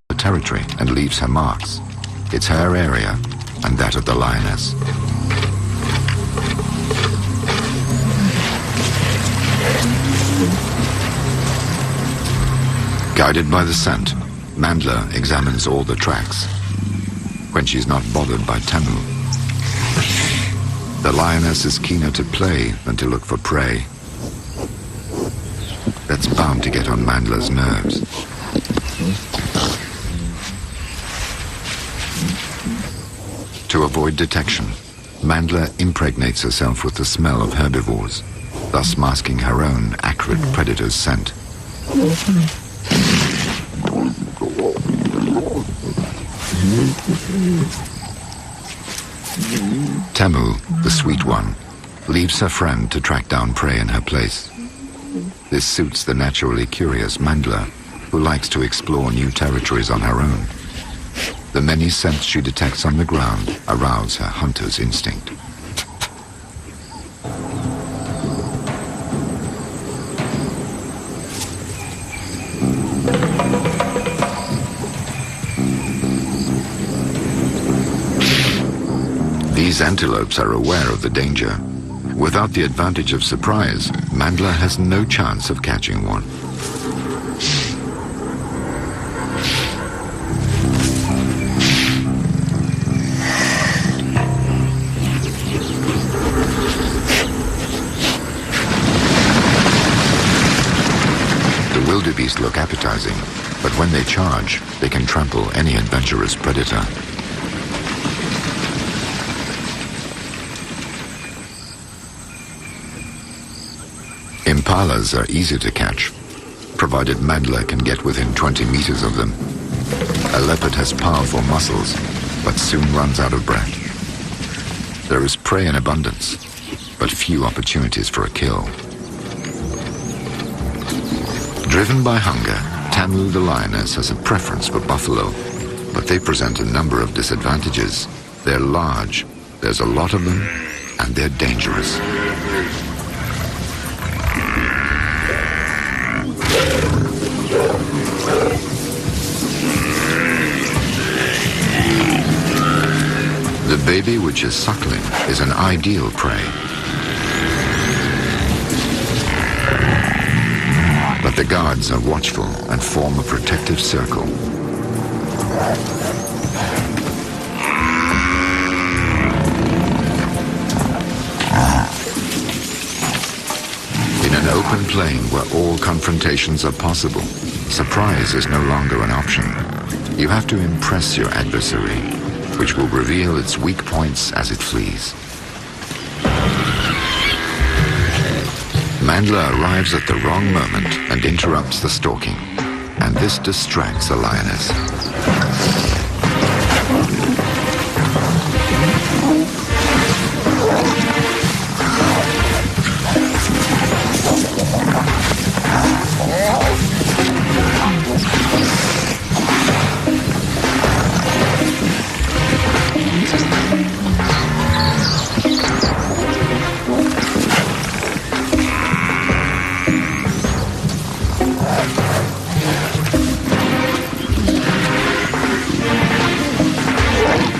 the territory and leaves her marks. It's her area and that of the lioness. Guided by the scent, Mandler examines all the tracks. When she's not bothered by Tamu, the lioness is keener to play than to look for prey. That's bound to get on Mandler's nerves. To avoid detection, Mandler impregnates herself with the smell of herbivores, thus masking her own acrid predator's scent. Tamu, the sweet one, leaves her friend to track down prey in her place. This suits the naturally curious Mandler, who likes to explore new territories on her own. The many scents she detects on the ground arouse her hunter's instinct. These antelopes are aware of the danger. Without the advantage of surprise, Mandler has no chance of catching one. The wildebeest look appetizing, but when they charge, they can trample any adventurous predator. Impalas are easy to catch, provided Mandler can get within 20 meters of them. A leopard has powerful muscles, but soon runs out of breath. There is prey in abundance, but few opportunities for a kill. Driven by hunger, Tamu the lioness has a preference for buffalo, but they present a number of disadvantages. They're large, there's a lot of them, and they're dangerous. The baby, which is suckling, is an ideal prey. But the guards are watchful and form a protective circle. In an open plain where all confrontations are possible, surprise is no longer an option. You have to impress your adversary, which will reveal its weak points as it flees. Mandler arrives at the wrong moment and interrupts the stalking, and this distracts the lioness.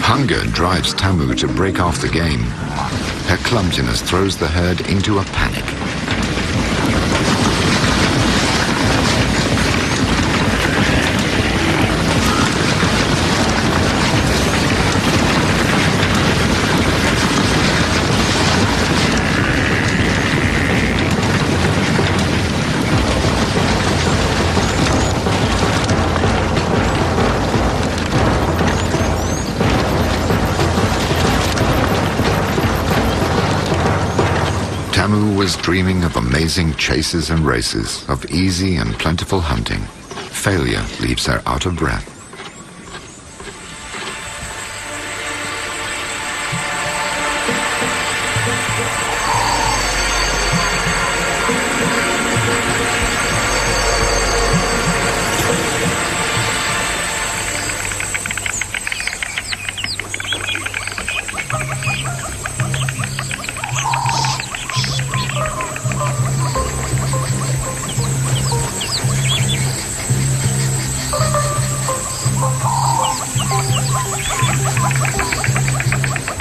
Hunger drives Tamu to break off the game. Her clumsiness throws the herd into a panic. Tamu was dreaming of amazing chases and races, of easy and plentiful hunting. Failure leaves her out of breath.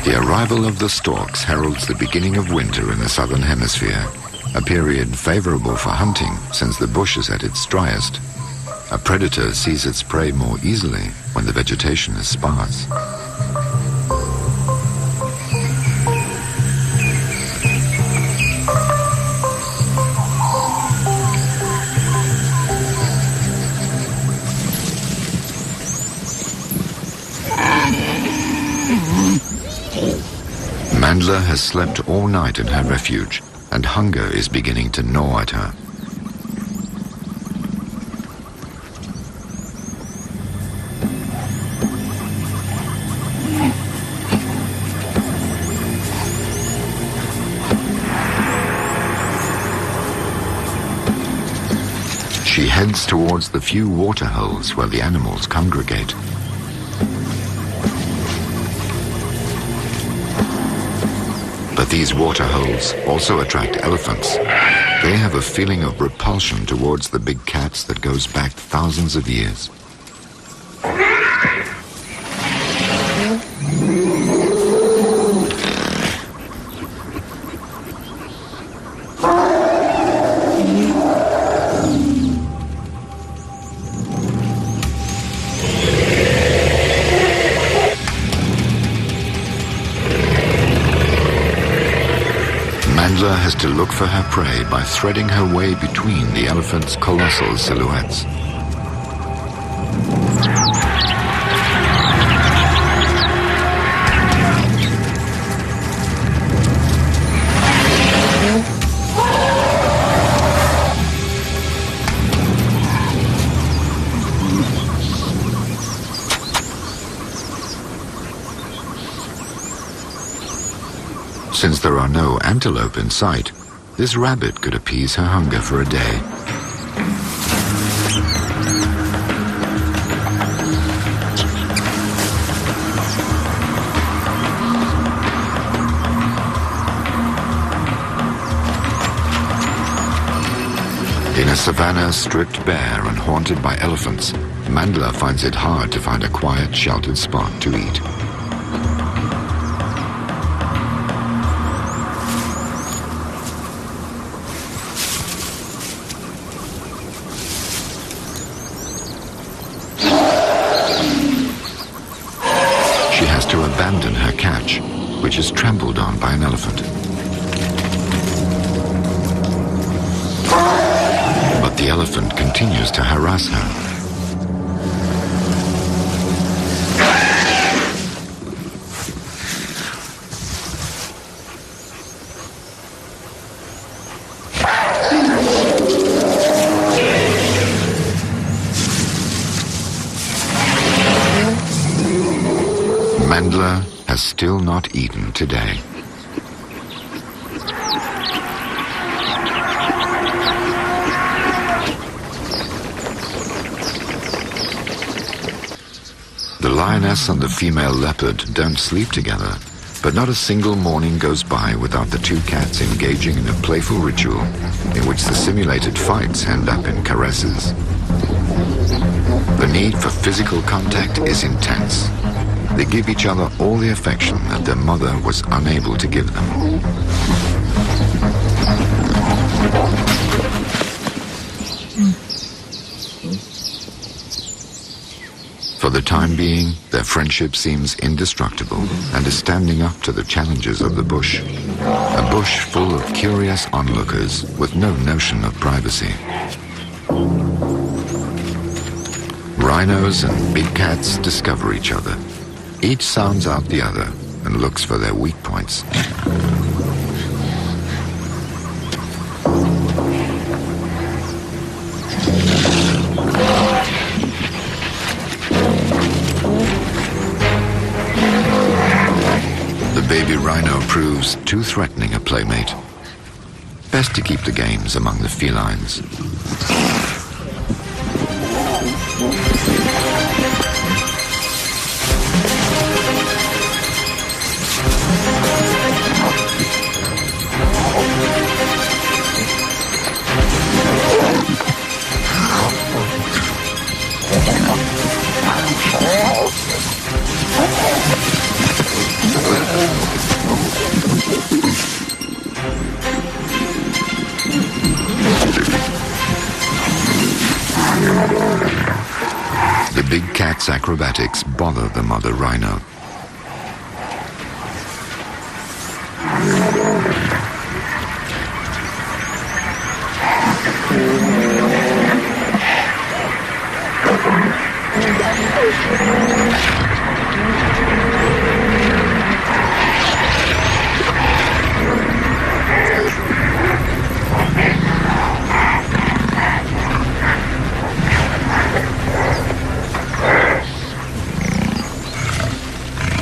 The arrival of the storks heralds the beginning of winter in the southern hemisphere, a period favorable for hunting since the bush is at its driest. A predator sees its prey more easily when the vegetation is sparse. Mandla has slept all night in her refuge, and hunger is beginning to gnaw at her. She heads towards the few water holes where the animals congregate. But these water holes also attract elephants. They have a feeling of repulsion towards the big cats that goes back thousands of years. Mandla has to look for her prey by threading her way between the elephant's colossal silhouettes. Since there are no antelope in sight, this rabbit could appease her hunger for a day. In a savanna stripped bare and haunted by elephants, Mandla finds it hard to find a quiet, sheltered spot to eat. To abandon her catch, which is trampled on by an elephant. But the elephant continues to harass her. Mandla has still not eaten today. The lioness and the female leopard don't sleep together, but not a single morning goes by without the two cats engaging in a playful ritual in which the simulated fights end up in caresses. The need for physical contact is intense. They give each other all the affection that their mother was unable to give them. For the time being, their friendship seems indestructible and is standing up to the challenges of the bush. A bush full of curious onlookers with no notion of privacy. Rhinos and big cats discover each other. Each sounds out the other and looks for their weak points. The baby rhino proves too threatening a playmate. Best to keep the games among the felines. The big cat's acrobatics bother the mother rhino.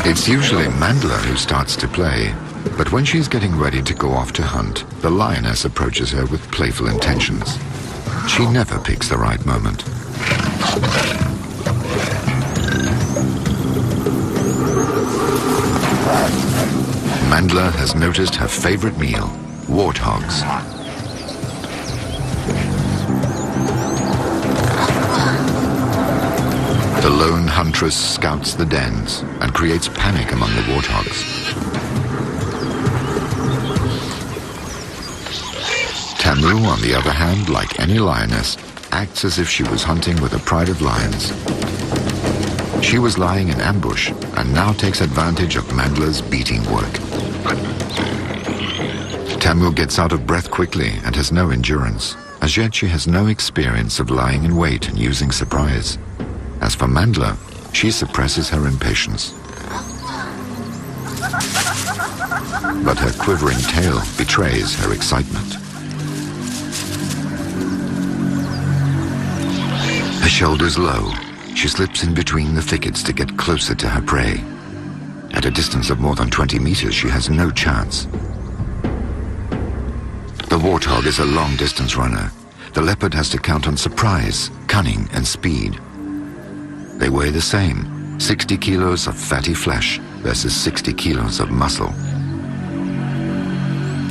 It's usually Mandler who starts to play, but when she's getting ready to go off to hunt, the lioness approaches her with playful intentions. She never picks the right moment. Mandler has noticed her favorite meal, warthogs. The lone huntress scouts the dens and creates panic among the warthogs. Tamu, on the other hand, like any lioness, acts as if she was hunting with a pride of lions. She was lying in ambush and now takes advantage of Mandler's beating work. Tamu gets out of breath quickly and has no endurance. As yet, she has no experience of lying in wait and using surprise. As for Mandler, she suppresses her impatience. But her quivering tail betrays her excitement. Her shoulders low, she slips in between the thickets to get closer to her prey. At a distance of more than 20 meters, she has no chance. The warthog is a long-distance runner. The leopard has to count on surprise, cunning, and speed. They weigh the same, 60 kilos of fatty flesh versus 60 kilos of muscle.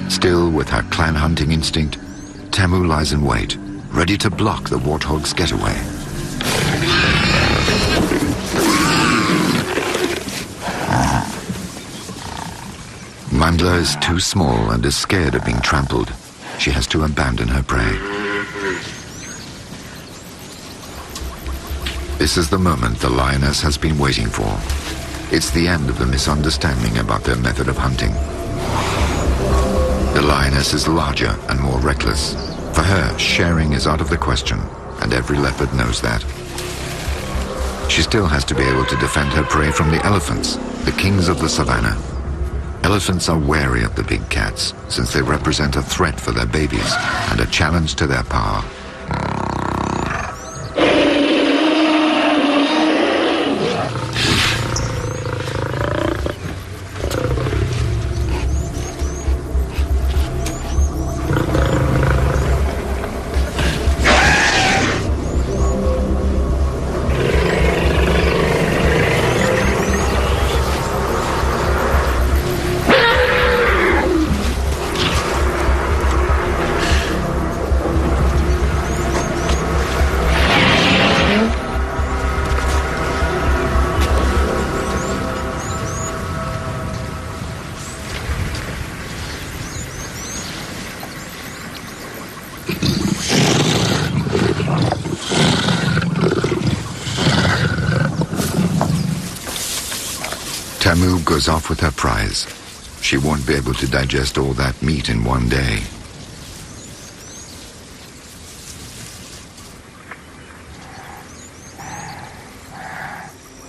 Still, with her clan hunting instinct, Tamu lies in wait, ready to block the warthog's getaway. Mandler is too small and is scared of being trampled. She has to abandon her prey. This is the moment the lioness has been waiting for. It's the end of the misunderstanding about their method of hunting. The lioness is larger and more reckless. For her, sharing is out of the question, and every leopard knows that. She still has to be able to defend her prey from the elephants, the kings of the savannah. Elephants are wary of the big cats, since they represent a threat for their babies and a challenge to their power. Tamu goes off with her prize. She won't be able to digest all that meat in one day.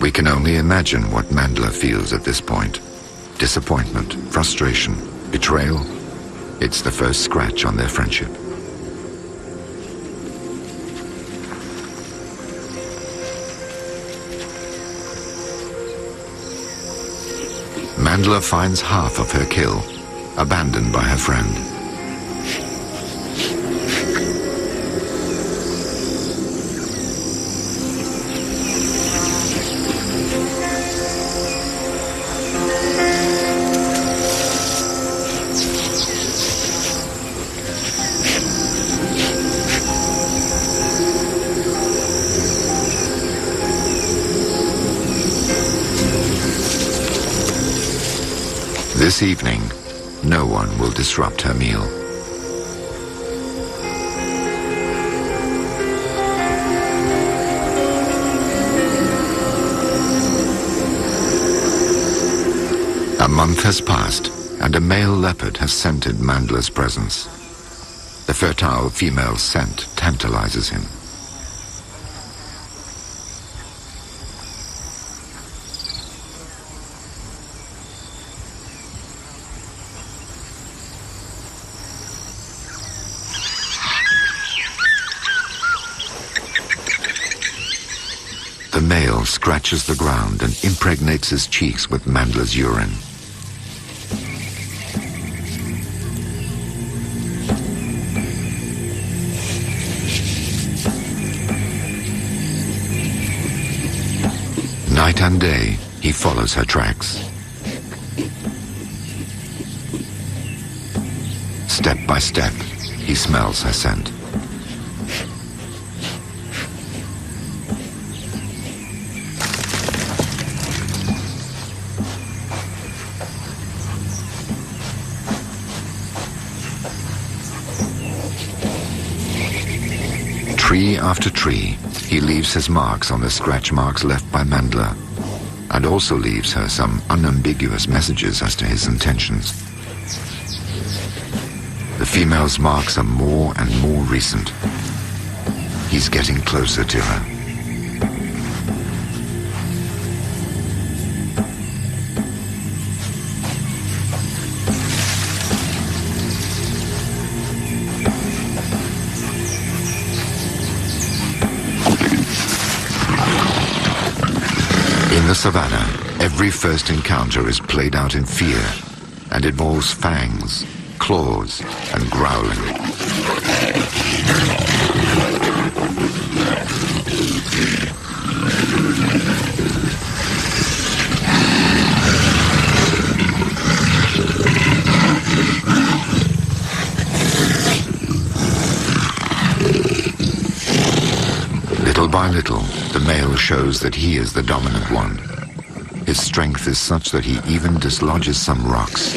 We can only imagine what Mandler feels at this point. Disappointment, frustration, betrayal. It's the first scratch on their friendship. Mandler finds half of her kill, abandoned by her friend. This evening, no one will disrupt her meal. month has passed, and a male leopard has scented Mandler's presence. The fertile female's scent tantalizes him. The male scratches the ground and impregnates his cheeks with Mandler's urine. Night and day, he follows her tracks. Step by step, he smells her scent. Tree after tree, he leaves his marks on the scratch marks left by Mandler, and also leaves her some unambiguous messages as to his intentions. The female's marks are more and more recent. He's getting closer to her. In the savannah, every first encounter is played out in fear and involves fangs, claws, and growling. Little by little, the male shows that he is the dominant one. His strength is such that he even dislodges some rocks.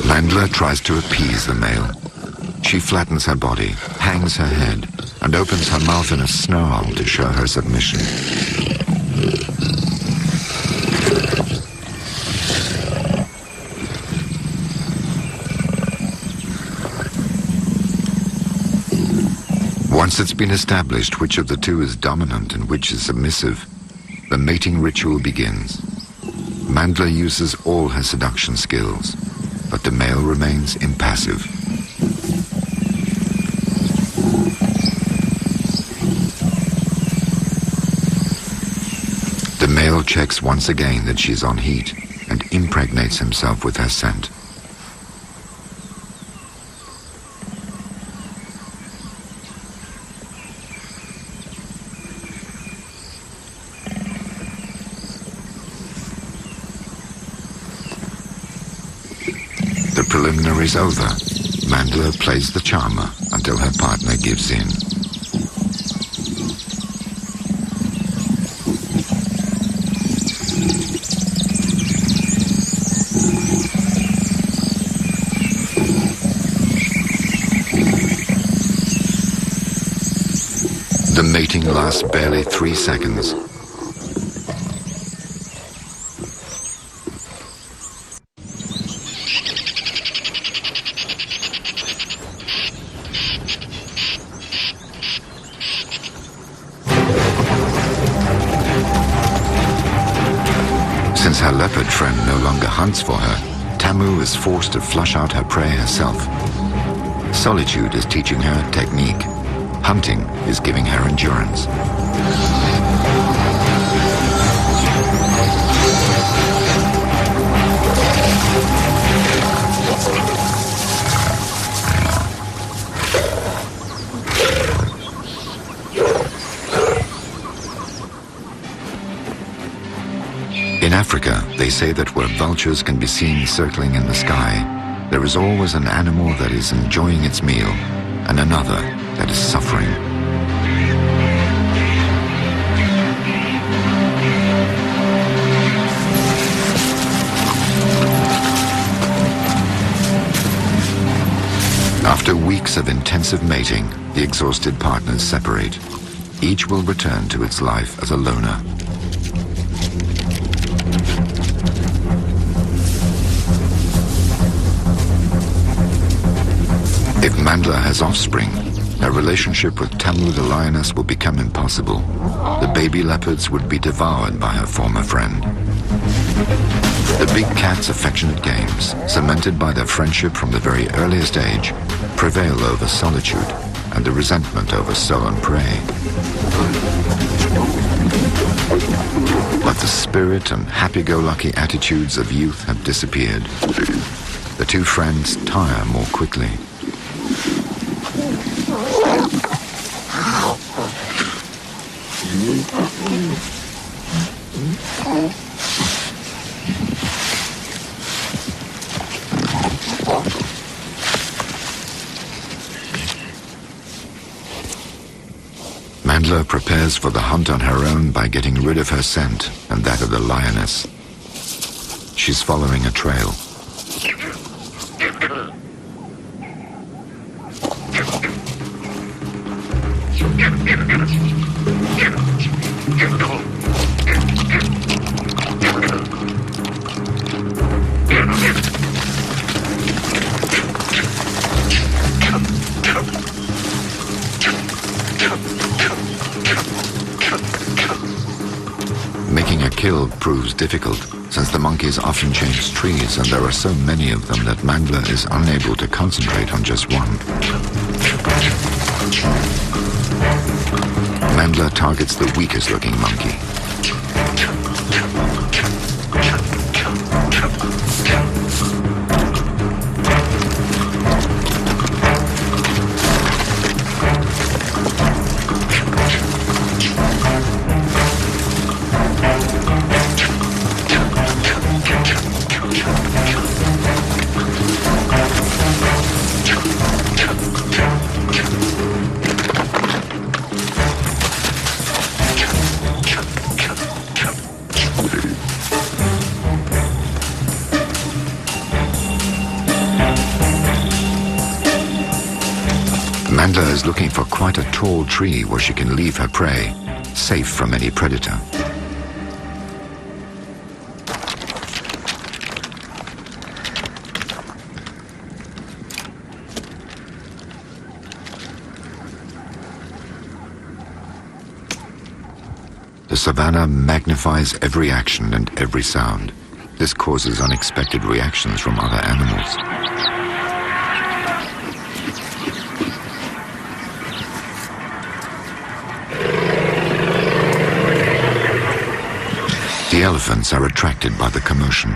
Mandler tries to appease the male. She flattens her body, hangs her head, and opens her mouth in a snarl to show her submission. Once it's been established which of the two is dominant and which is submissive, the mating ritual begins. Mandler uses all her seduction skills, but the male remains impassive. The male checks once again that she's on heat and impregnates himself with her scent. The preliminaries over, Mandler plays the charmer until her partner gives in. The mating lasts barely 3 seconds. Since her leopard friend no longer hunts for her, Tamu is forced to flush out her prey herself. Solitude is teaching her technique. Hunting is giving her endurance. In Africa, they say that where vultures can be seen circling in the sky, there is always an animal that is enjoying its meal and another that is suffering. After weeks of intensive mating, the exhausted partners separate. Each will return to its life as a loner. If Mandla has offspring, her relationship with Tamil the lioness will become impossible. The baby leopards would be devoured by her former friend. The big cat's affectionate games, cemented by their friendship from the very earliest age, prevail over solitude and the resentment over stolen prey. But the spirit and happy-go-lucky attitudes of youth have disappeared. The two friends tire more quickly. Mandla prepares for the hunt on her own by getting rid of her scent and that of the lioness. She's following a trail. Making a kill proves difficult, since the monkeys often change trees and there are so many of them that Mandla is unable to concentrate on just one. Mandla targets the weakest looking monkey. Mandla is looking for quite a tall tree where she can leave her prey, safe from any predator. The savannah magnifies every action and every sound. This causes unexpected reactions from other animals. The elephants are attracted by the commotion.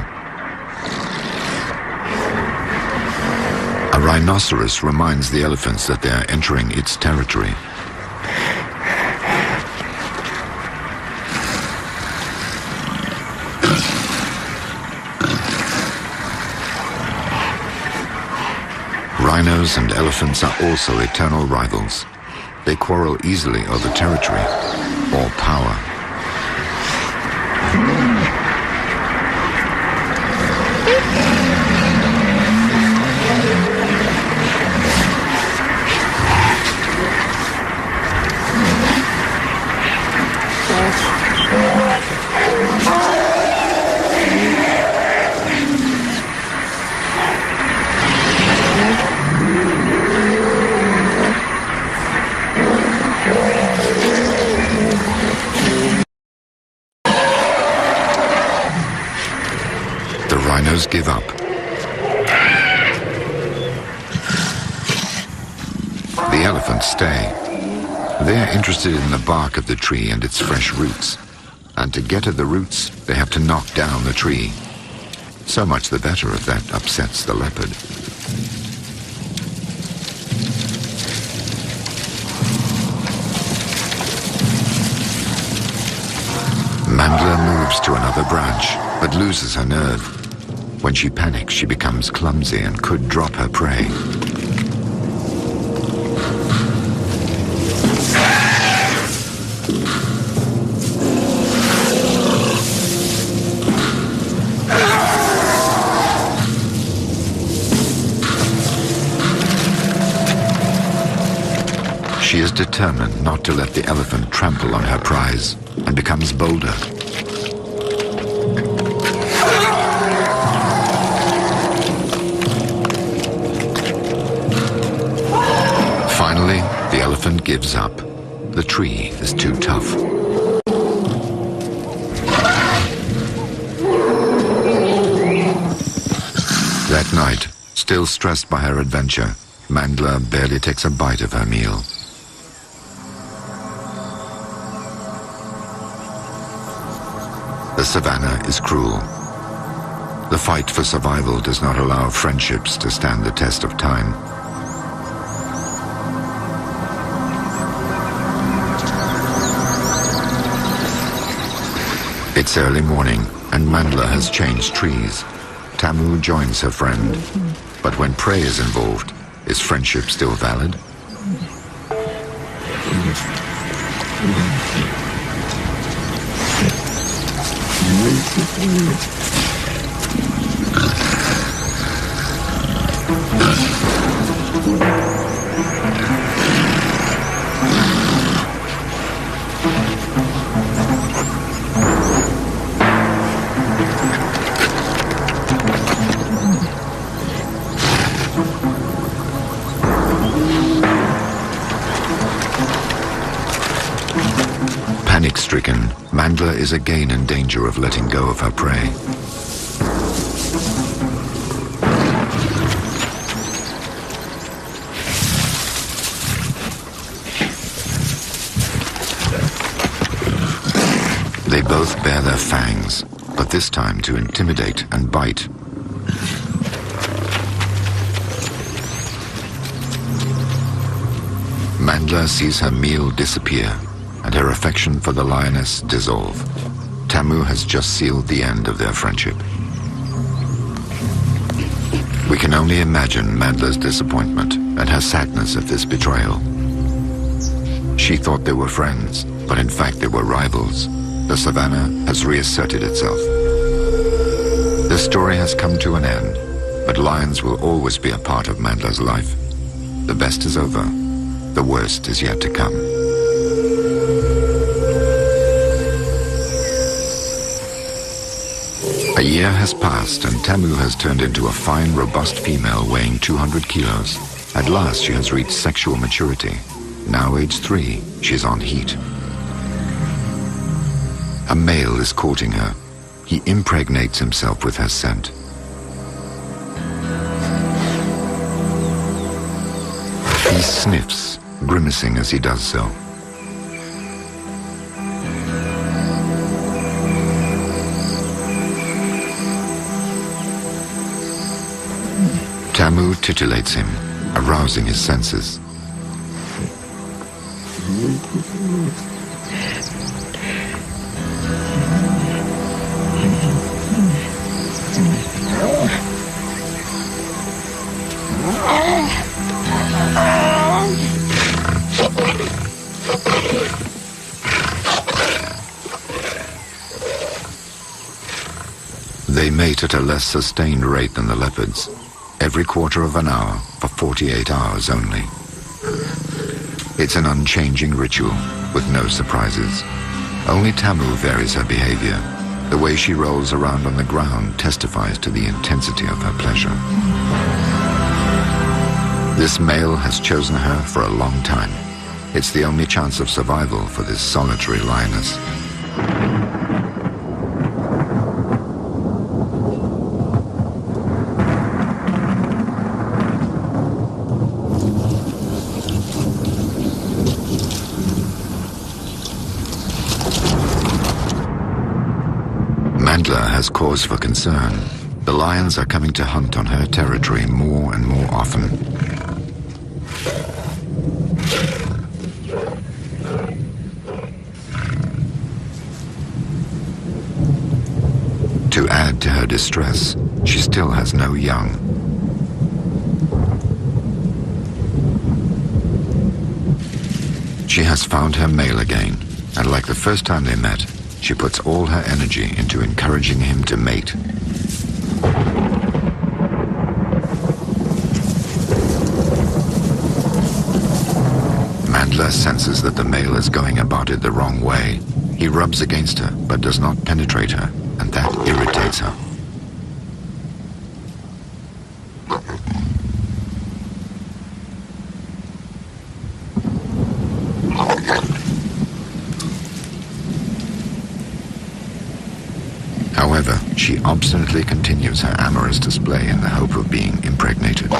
A rhinoceros reminds the elephants that they are entering its territory. Rhinos and elephants are also eternal rivals. They quarrel easily over territory or power. Rhinos give up. The elephants stay. They're interested in the bark of the tree and its fresh roots. And to get at the roots, they have to knock down the tree. So much the better if that upsets the leopard. Mandla moves to another branch, but loses her nerve. When she panics, she becomes clumsy and could drop her prey. She is determined not to let the elephant trample on her prize and becomes bolder. Finally, the elephant gives up. The tree is too tough. That night, still stressed by her adventure, Mandla barely takes a bite of her meal. The savannah is cruel. The fight for survival does not allow friendships to stand the test of time. It's early morning, and Mandla has changed trees. Tamu joins her friend. But when prey is involved, is friendship still valid? Panic-stricken, Mandla is again in danger of letting go of her prey. They both bare their fangs, but this time to intimidate and bite. Mandla sees her meal disappear and her affection for the lioness dissolve. Tamu has just sealed the end of their friendship. We can only imagine Mandla's disappointment and her sadness at this betrayal. She thought they were friends, but in fact they were rivals. The savannah has reasserted itself. The story has come to an end, but lions will always be a part of Mandla's life. The best is over. The worst is yet to come. A year has passed and Tamu has turned into a fine, robust female weighing 200 kilos. At last she has reached sexual maturity. Now age 3, she's on heat. A male is courting her. He impregnates himself with her scent. He sniffs, grimacing as he does so. Tamu titillates him, arousing his senses. They mate at a less sustained rate than the leopards, every quarter of an hour for 48 hours only. It's an unchanging ritual with no surprises. Only Tamu varies her behavior. The way she rolls around on the ground testifies to the intensity of her pleasure. This male has chosen her for a long time. It's the only chance of survival for this solitary lioness. Mandla has cause for concern. The lions are coming to hunt on her territory more and more often. To add to her distress, she still has no young. She has found her male again, and like the first time they met, she puts all her energy into encouraging him to mate. Mandla Mandler senses that the male is going about it the wrong way. He rubs against her, but does not penetrate her, and that irritates her. However, she obstinately continues her amorous display in the hope of being impregnated.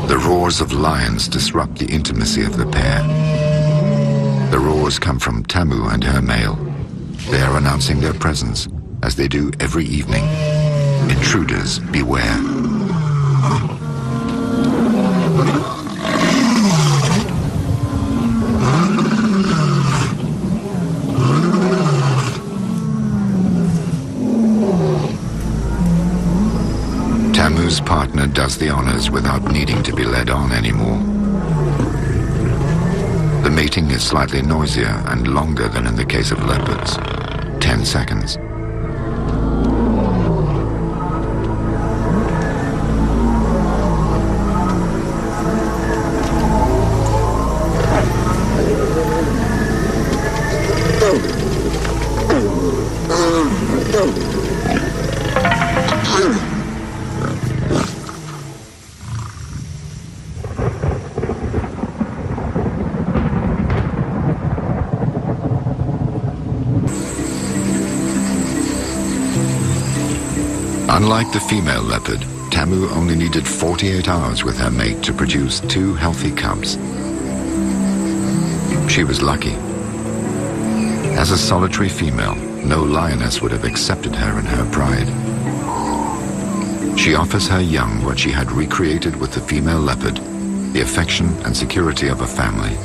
The roars of lions disrupt the intimacy of the pair. The roars come from Tamu and her male. They are announcing their presence, as they do every evening. Intruders, beware. Tamu's partner does the honors without needing to be led on anymore. The mating is slightly noisier and longer than in the case of leopards. 10 seconds. Unlike the female leopard, Tamu only needed 48 hours with her mate to produce 2 healthy cubs. She was lucky. As a solitary female, no lioness would have accepted her in her pride. She offers her young what she had recreated with the female leopard, the affection and security of a family.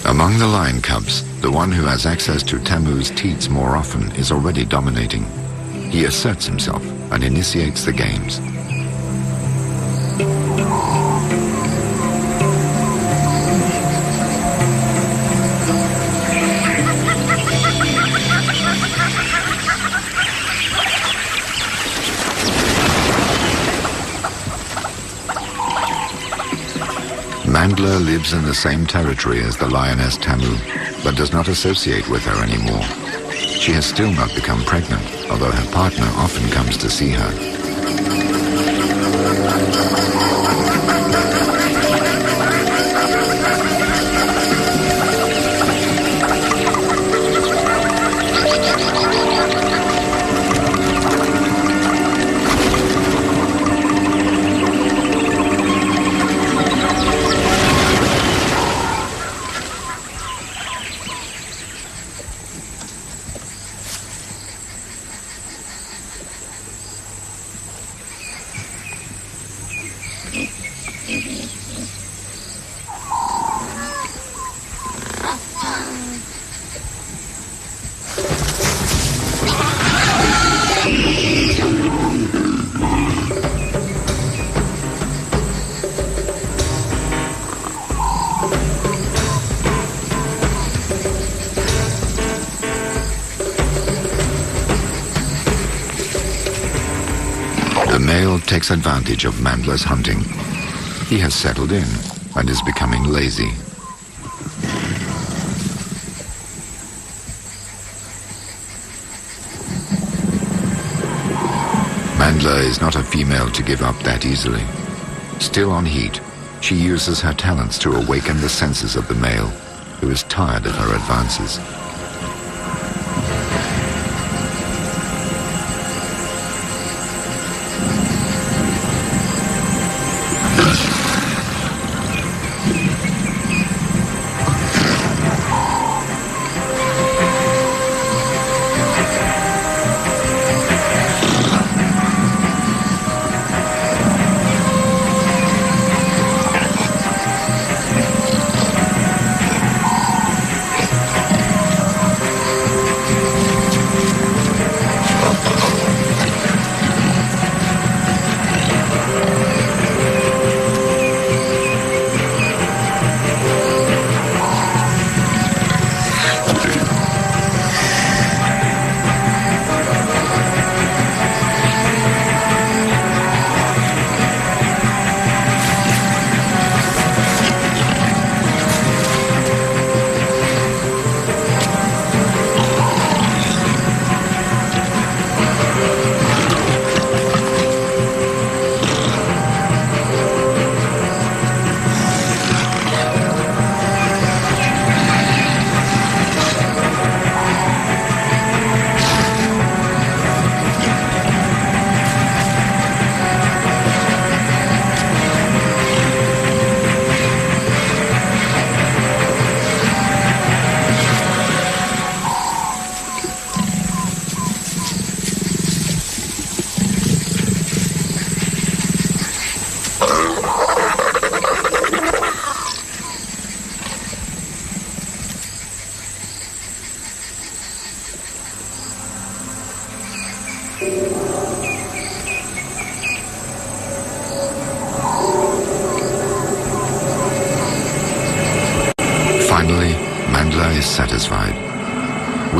Among the lion cubs, the one who has access to Tamu's teats more often is already dominating. He asserts himself and initiates the games. Mandler lives in the same territory as the lioness Tamu, but does not associate with her anymore. She has still not become pregnant, although her partner often comes to see her. The male takes advantage of Mandler's hunting. He has settled in and is becoming lazy. Mandler is not a female to give up that easily. Still on heat, she uses her talents to awaken the senses of the male, who is tired of her advances.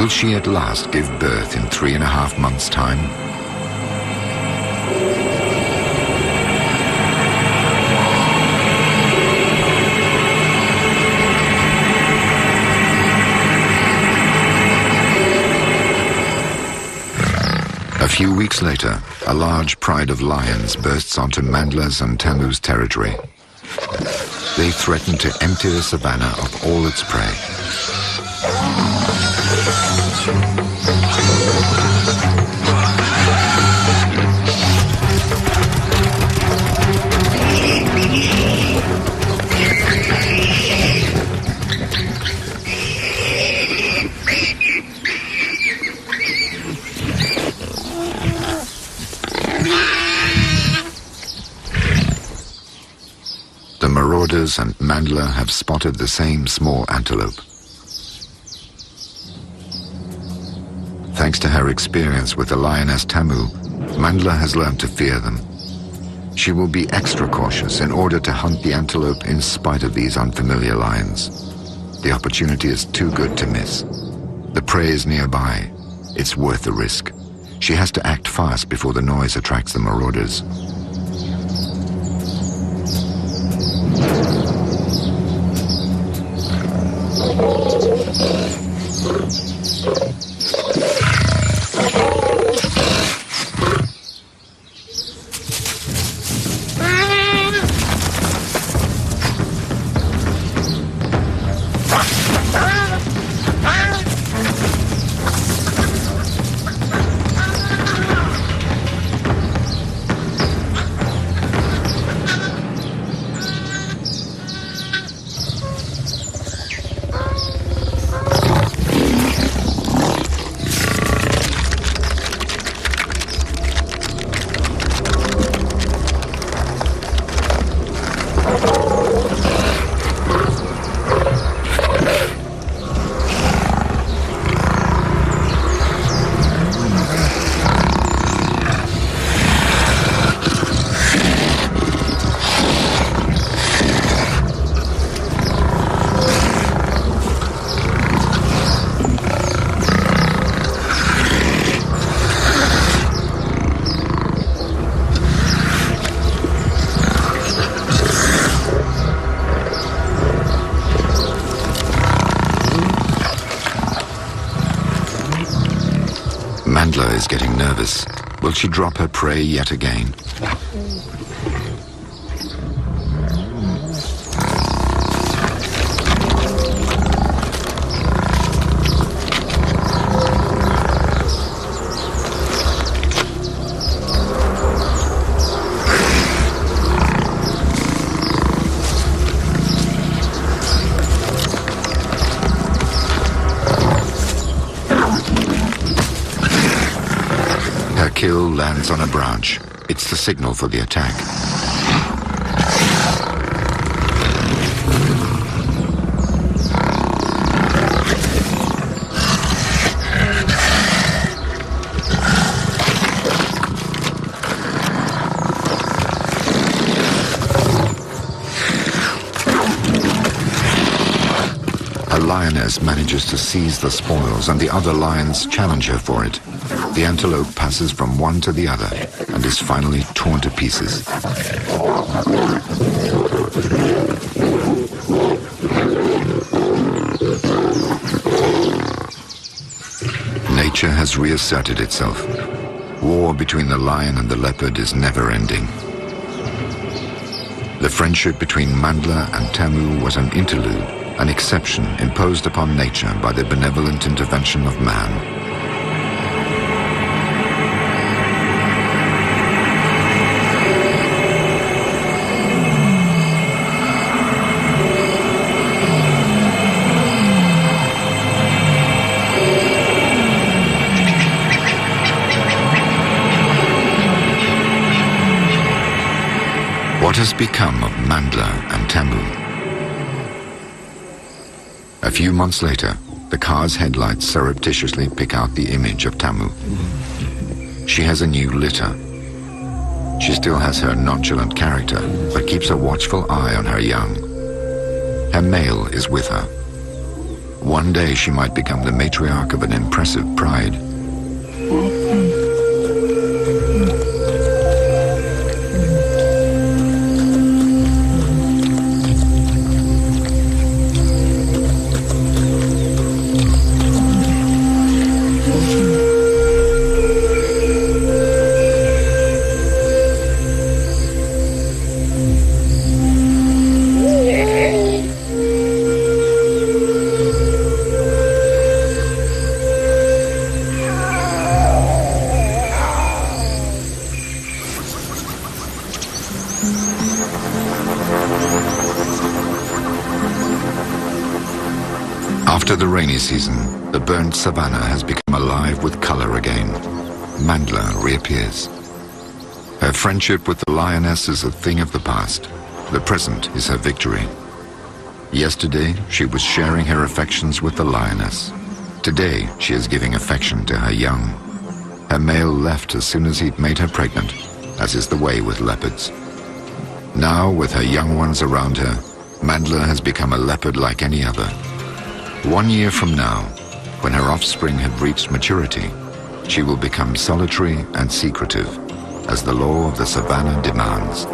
Will she at last give birth in 3.5 months' time? A few weeks later, a large pride of lions bursts onto Mandla's and Tamu's territory. They threaten to empty the savannah of all its prey. The marauders and Mandla have spotted the same small antelope. Thanks to her experience with the lioness Tamu, Mandla has learned to fear them. She will be extra cautious in order to hunt the antelope in spite of these unfamiliar lions. The opportunity is too good to miss. The prey is nearby. It's worth the risk. She has to act fast before the noise attracts the marauders. Mandla is getting nervous. Will she drop her prey yet again? Kill lands on a branch. It's the signal for the attack. A lioness manages to seize the spoils and the other lions challenge her for it. The antelope passes from one to the other and is finally torn to pieces. Nature has reasserted itself. War between the lion and the leopard is never ending. The friendship between Mandla and Tamu was an interlude, an exception imposed upon nature by the benevolent intervention of man. What has become of Mandla and Tamu? A few months later, the car's headlights surreptitiously pick out the image of Tamu. She has a new litter. She still has her nonchalant character, but keeps a watchful eye on her young. Her male is with her. One day she might become the matriarch of an impressive pride. After the rainy season, the burnt savanna has become alive with color again. Mandla reappears. Her friendship with the lioness is a thing of the past. The present is her victory. Yesterday, she was sharing her affections with the lioness. Today, she is giving affection to her young. Her male left as soon as he'd made her pregnant, as is the way with leopards. Now, with her young ones around her, Mandla has become a leopard like any other. 1 year from now, when her offspring have reached maturity, she will become solitary and secretive, as the law of the savannah demands.